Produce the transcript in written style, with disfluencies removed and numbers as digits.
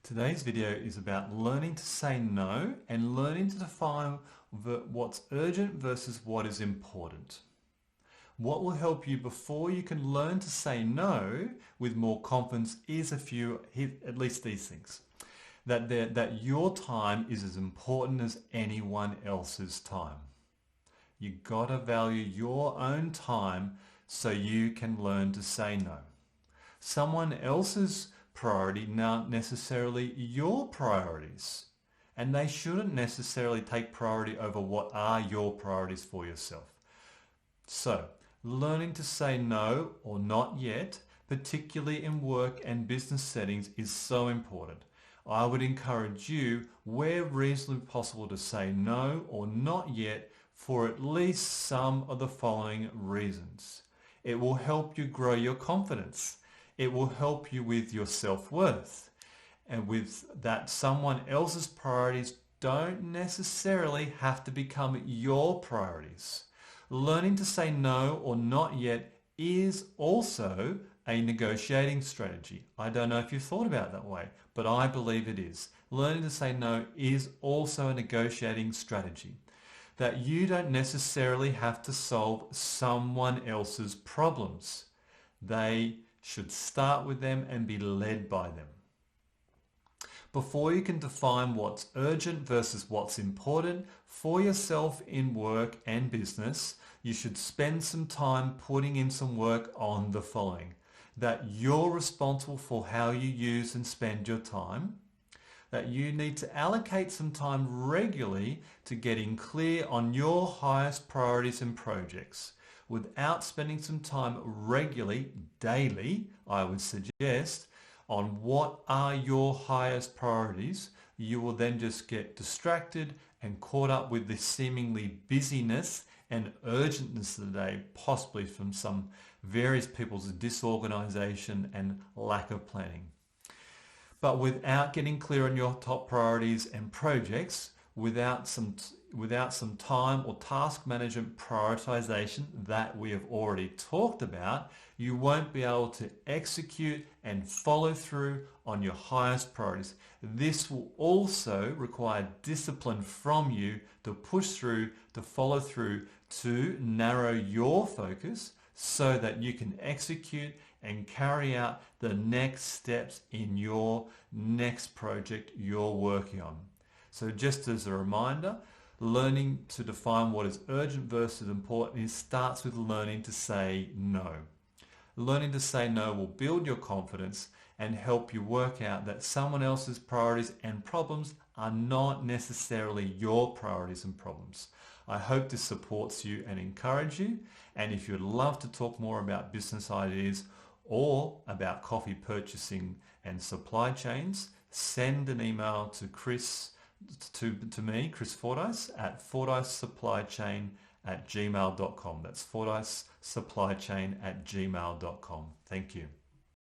Today's video is about learning to say no and learning to define what's urgent versus what is important. What will help you before you can learn to say no with more confidence is at least these things. That your time is as important as anyone else's time. You gotta value your own time so you can learn to say no. Someone else's priority not necessarily your priorities, and they shouldn't necessarily take priority over what are your priorities for yourself. So, learning to say no or not yet, particularly in work and business settings, is so important. I would encourage you, where reasonably possible, to say no or not yet for at least some of the following reasons. It will help you grow your confidence. It will help you with your self-worth. And with that, someone else's priorities don't necessarily have to become your priorities. Learning to say no or not yet is also a negotiating strategy. I don't know if you've thought about it that way, but I believe it is. Learning to say no is also a negotiating strategy. That you don't necessarily have to solve someone else's problems. They should start with them and be led by them. Before you can define what's urgent versus what's important for yourself in work and business, you should spend some time putting in some work on the following. That you're responsible for how you use and spend your time. That you need to allocate some time regularly to getting clear on your highest priorities and projects. Without spending some time regularly, daily, I would suggest, on what are your highest priorities, you will then just get distracted and caught up with the seemingly busyness and urgentness of the day, possibly from some various people's disorganisation and lack of planning. But without getting clear on your top priorities and projects, without some time or task management prioritization that we have already talked about, you won't be able to execute and follow through on your highest priorities. This will also require discipline from you to push through, to follow through, to narrow your focus so that you can execute and carry out the next steps in your next project you're working on. So just as a reminder, learning to define what is urgent versus important starts with learning to say no. Learning to say no will build your confidence and help you work out that someone else's priorities and problems are not necessarily your priorities and problems. I hope this supports you and encourages you. And if you'd love to talk more about business ideas or about coffee purchasing and supply chains, send an email to me, Chris Fordyce, at fordycesupplychain@gmail.com. That's fordycesupplychain@gmail.com. Thank you.